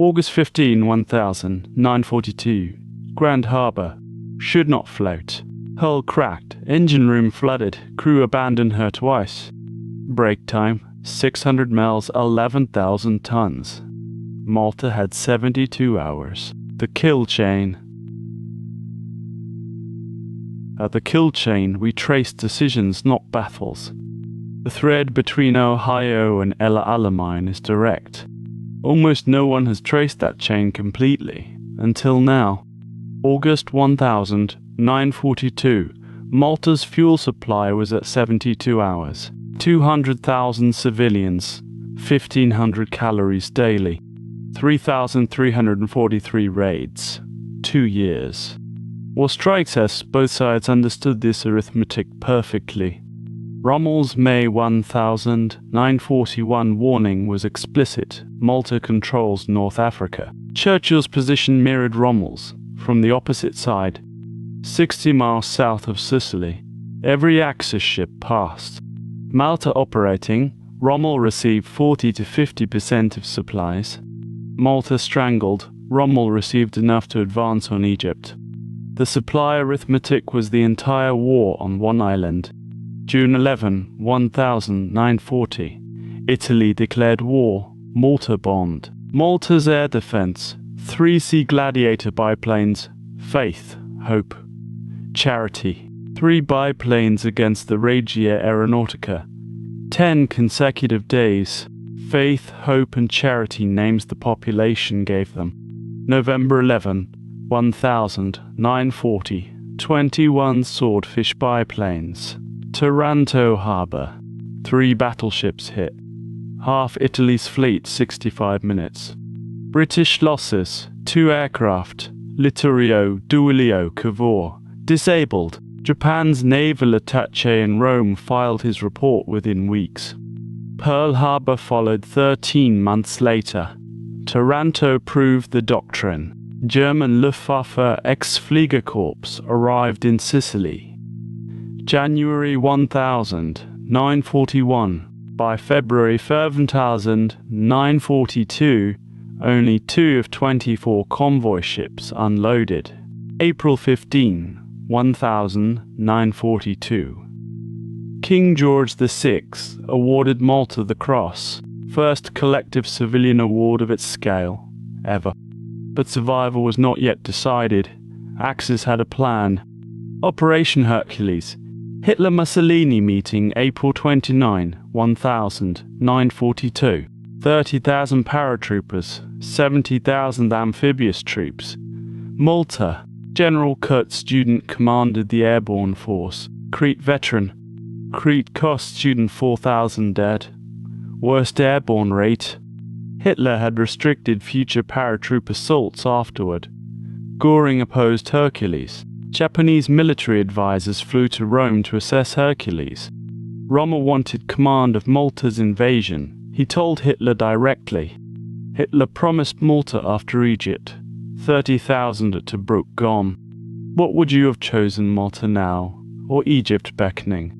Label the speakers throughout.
Speaker 1: August 15, 1000, 942. Grand Harbour. Should not float. Hull cracked, engine room flooded, crew abandoned her twice. Break time, 600 miles, 11,000 tons. Malta had 72 hours. The kill chain. At the kill chain, we traced decisions, not battles. The thread between Ohio and Alamein is direct. Almost no one has traced that chain completely, until now. August 1000, 942. Malta's fuel supply was at 72 hours. 200,000 civilians, 1,500 calories daily. 3,343 raids. 2 years. War strikes us, both sides understood this arithmetic perfectly. Rommel's May 1000, 941 warning was explicit. Malta controls North Africa. Churchill's position mirrored Rommel's, from the opposite side. 60 miles south of Sicily. Every Axis ship passed. Malta operating, Rommel received 40 to 50% of supplies. Malta strangled, Rommel received enough to advance on Egypt. The supply arithmetic was the entire war on one island. June 11, 940. Italy declared war, Malta bombed. Malta's air defense, 3 Sea Gladiator biplanes, Faith, Hope, Charity. 3 biplanes against the Regia Aeronautica. 10 consecutive days. Faith, Hope and Charity names the population gave them. November 11, 1000, 940. 21 swordfish biplanes. Taranto Harbour. 3 battleships hit. Half Italy's fleet 65 minutes. British losses, 2 aircraft. Littorio, Duilio, Cavour. Disabled. Japan's naval attaché in Rome filed his report within weeks. Pearl Harbor followed 13 months later. Taranto proved the doctrine. German Luftwaffe ex-Fliegerkorps arrived in Sicily. January 1000, 941. By February 1000, 942, only 2 of 24 convoy ships unloaded. April 15, 1942. King George VI awarded Malta the Cross, first collective civilian award of its scale, ever. But survival was not yet decided. Axis had a plan. Operation Hercules. Hitler-Mussolini meeting April 29, 1942. 30,000 paratroopers, 70,000 amphibious troops. Malta. General Kurt Student commanded the airborne force. Crete veteran. Crete cost Student 4,000 dead. Worst airborne rate. Hitler had restricted future paratroop assaults afterward. Göring opposed Hercules. Japanese military advisors flew to Rome to assess Hercules. Rommel wanted command of Malta's invasion. He told Hitler directly. Hitler promised Malta after Egypt. 30,000 at Tobruk gone. What would you have chosen, Malta now, or Egypt beckoning?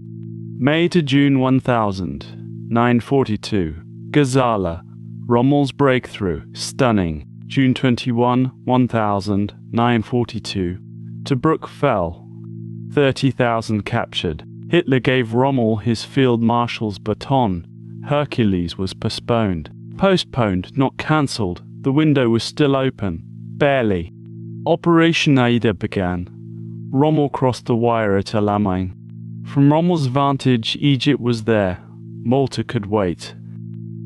Speaker 1: May to June 1000, 942. Gazala. Rommel's breakthrough, stunning. June 21, 1000, 942. Tobruk fell. 30,000 captured. Hitler gave Rommel his field marshal's baton. Hercules was postponed. Postponed, not cancelled. The window was still open. Barely. Operation Aida began. Rommel crossed the wire at Alamein. From Rommel's vantage, Egypt was there. Malta could wait.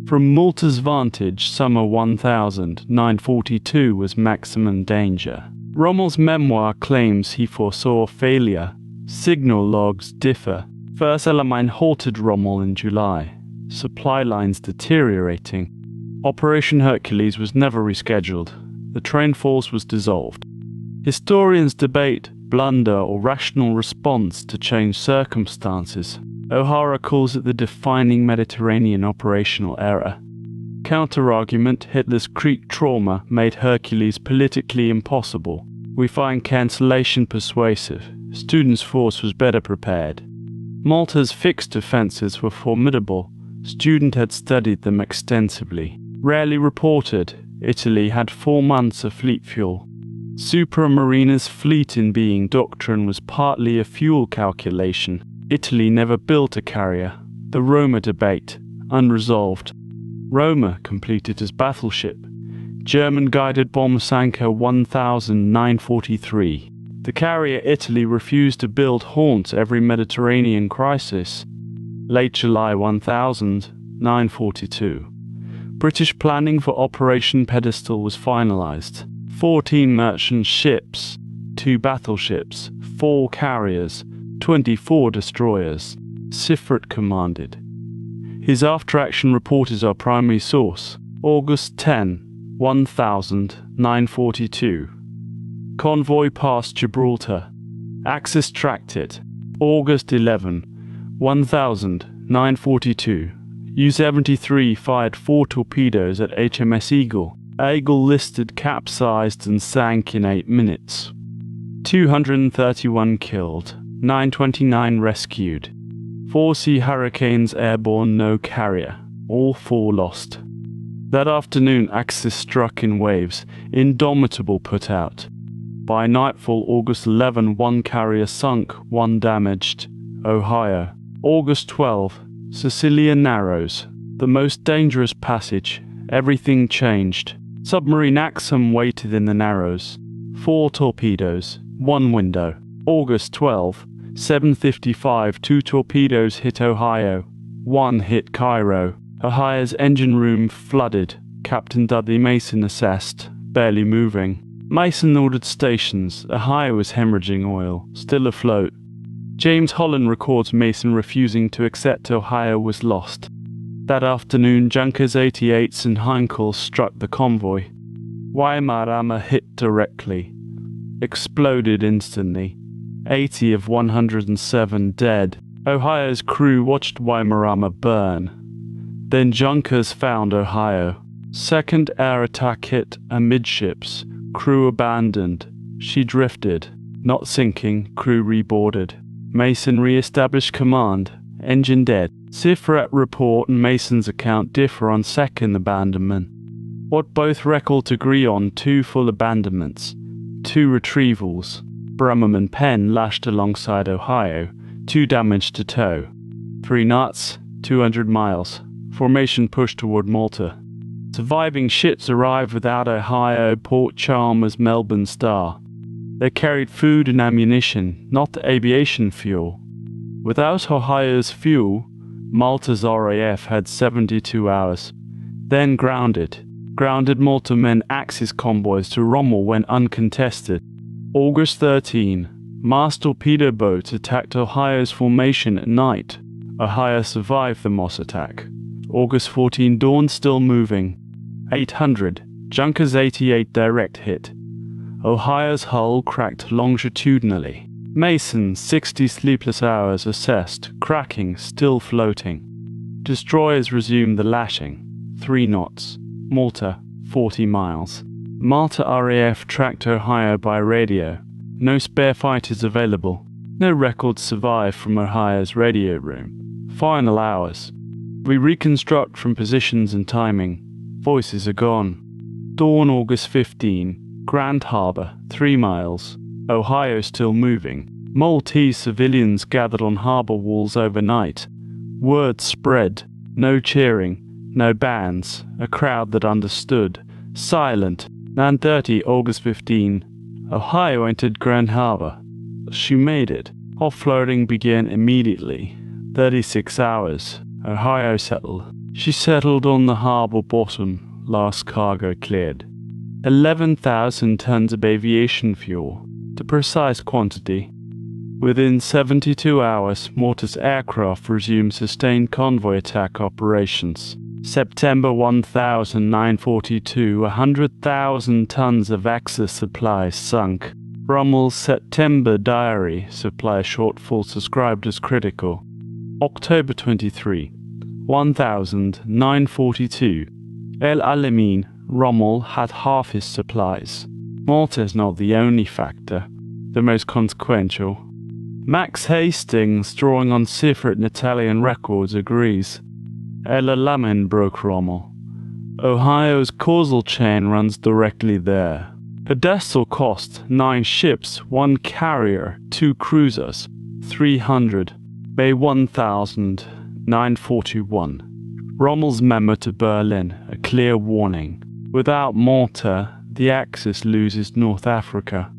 Speaker 1: From Malta's vantage, summer 1942 was maximum danger. Rommel's memoir claims he foresaw failure. Signal logs differ. First Alamein halted Rommel in July. Supply lines deteriorating. Operation Hercules was never rescheduled. The train force was dissolved. Historians debate blunder or rational response to changed circumstances. O'Hara calls it the defining Mediterranean operational error. Counter-argument: Hitler's Crete trauma made Hercules politically impossible. We find cancellation persuasive. Students' force was better prepared. Malta's fixed defences were formidable. Student had studied them extensively. Rarely reported, Italy had 4 months of fleet fuel. Supermariner's fleet in being Doctrine was partly a fuel calculation. Italy never built a carrier. The Roma debate, unresolved. Roma completed as battleship. German guided bomb sank her 1943. The carrier Italy refused to build haunts every Mediterranean crisis. Late July 1942. British planning for Operation Pedestal was finalized. 14 merchant ships, 2 battleships, 4 carriers, 24 destroyers. Sifrit commanded. His after-action report is our primary source. August 10, 1942. Convoy past Gibraltar. Axis tracked it. August 11, 1942. U-73 fired 4 torpedoes at HMS Eagle. Eagle listed capsized and sank in 8 minutes. 231 killed, 929 rescued. 4 Sea Hurricanes airborne, no carrier. All 4 lost. That afternoon Axis struck in waves, indomitable put out. By nightfall August 11, 1 carrier sunk, 1 damaged. Ohio. August 12, Sicilian Narrows. The most dangerous passage. Everything changed. Submarine Axum waited in the Narrows. 4 torpedoes, 1 window. August 12, 7:55, 2 torpedoes hit Ohio. 1 hit Cairo. Ohio's engine room flooded. Captain Dudley Mason assessed, barely moving. Mason ordered stations. Ohio was hemorrhaging oil, still afloat. James Holland records Mason refusing to accept Ohio was lost. That afternoon, Junkers 88s and Heinkel struck the convoy. Waimarama hit directly. Exploded instantly. 80 of 107 dead. Ohio's crew watched Waimarama burn. Then Junkers found Ohio. Second air attack hit amidships. Crew abandoned. She drifted. Not sinking, crew reboarded. Mason re-established command. Engine dead. Sifret report and Mason's account differ on second abandonment. What both records agree on: 2 full abandonments, 2 retrievals. Bramham and Penn lashed alongside Ohio, 2 damaged to tow. 3 knots, 200 miles. Formation pushed toward Malta. Surviving ships arrived without Ohio Port Chalmers Melbourne Star. They carried food and ammunition, not aviation fuel. Without Ohio's fuel, Malta's RAF had 72 hours. Then grounded. Grounded Malta men Axis convoys to Rommel when uncontested. August 13. Mars torpedo boats attacked Ohio's formation at night. Ohio survived the Moss attack. August 14. Dawn still moving. 800. Junkers 88 direct hit. Ohio's hull cracked longitudinally. Mason 60 sleepless hours assessed, cracking, still floating. Destroyers resumed the lashing. 3 knots. Malta 40 miles. Malta RAF tracked Ohio by radio. No spare fighters available. No records survive from Ohio's radio room. Final hours. We reconstruct from positions and timing. Voices are gone. Dawn August 15. Grand Harbour 3 miles. Ohio still moving. Maltese civilians gathered on harbour walls overnight. Word spread. No cheering. No bands. A crowd that understood. Silent. 9:30 August 15. Ohio entered Grand Harbour. She made it. Offloading began immediately. 36 hours. Ohio settled. She settled on the harbour bottom. Last cargo cleared. 11,000 tons of aviation fuel. The precise quantity. Within 72 hours, Malta's aircraft resumed sustained convoy attack operations. September 1942, 100,000 tons of Axis supplies sunk. Rommel's September diary, supply shortfall described as critical. October 23, 1942. El Alamein, Rommel had half his supplies. Malta is not the only factor, the most consequential. Max Hastings, drawing on Sifret and Italian records, agrees. El Alamein broke Rommel. Ohio's Causal chain runs directly there. Pedestal cost 9 ships, 1 carrier, 2 cruisers, 300, May 1941. Rommel's memo to Berlin, a clear warning. Without Malta, the Axis loses North Africa.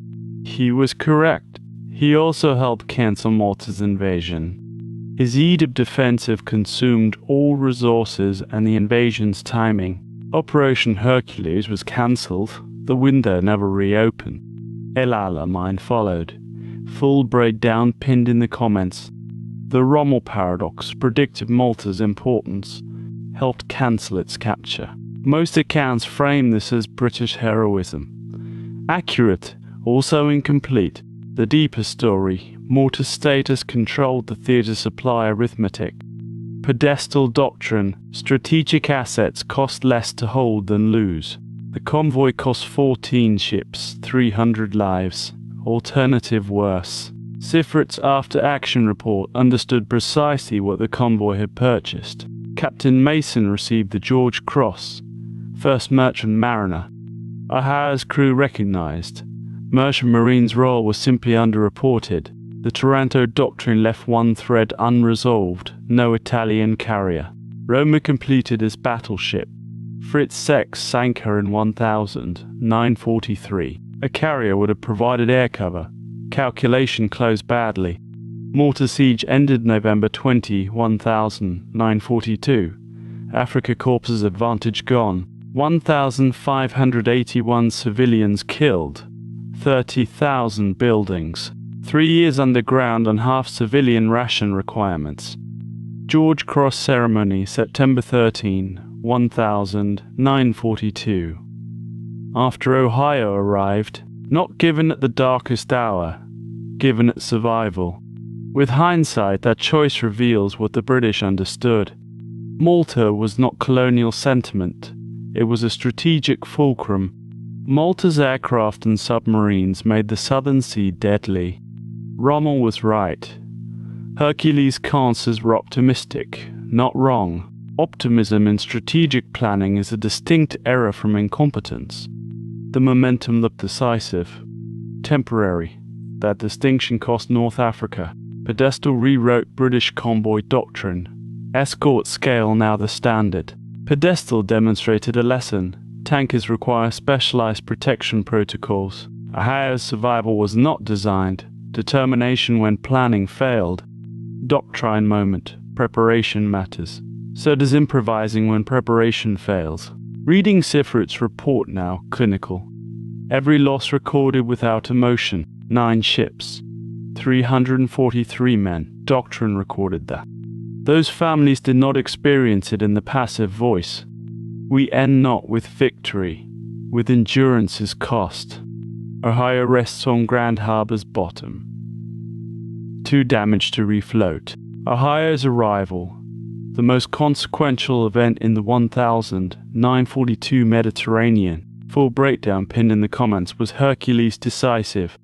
Speaker 1: He was correct. He also helped cancel Malta's invasion. His Egypt offensive consumed all resources and the invasion's timing. Operation Hercules was cancelled. The window never reopened. Alamein followed. Full breakdown pinned in the comments. The Rommel paradox predicted Malta's importance, helped cancel its capture. Most accounts frame this as British heroism. Accurate, also incomplete. The deeper story, Malta's status controlled the theatre supply arithmetic. Pedestal doctrine, strategic assets cost less to hold than lose. The convoy cost 14 ships, 300 lives. Alternative worse. Sifrit's after-action report understood precisely what the convoy had purchased. Captain Mason received the George Cross, first merchant mariner. Ohio's crew recognized. Merchant Marine's role was simply underreported. The Taranto Doctrine left one thread unresolved, no Italian carrier. Roma completed his battleship. Fritz Sex sank her in 1943. A carrier would have provided air cover. Calculation closed badly. Malta siege ended November 20, 1942. Africa Corps' advantage gone. 1,581 civilians killed. 30,000 buildings. 3 years underground on half civilian ration requirements. George Cross ceremony, September 13, 1942. After Ohio arrived, not given at the darkest hour, given at survival. With hindsight, that choice reveals what the British understood. Malta was not colonial sentiment, it was a strategic fulcrum. Malta's aircraft and submarines made the Southern Sea deadly. Rommel was right. Hercules' answers were optimistic, not wrong. Optimism in strategic planning is a distinct error from incompetence. The momentum looked decisive. Temporary. That distinction cost North Africa. Pedestal rewrote British convoy doctrine. Escort scale now the standard. Pedestal demonstrated a lesson. Tankers require specialized protection protocols. Ohio's survival was not designed. Determination when planning failed. Doctrine moment. Preparation matters. So does improvising when preparation fails. Reading Sifrit's report now, clinical. Every loss recorded without emotion. 9 ships. 343 men. Doctrine recorded that. Those families did not experience it in the passive voice. We end not with victory, with endurance's cost. Ohio rests on Grand Harbour's bottom. Too damaged to refloat. Ohio's arrival, the most consequential event in the 1942 Mediterranean. Full breakdown pinned in the comments. Was Hercules decisive?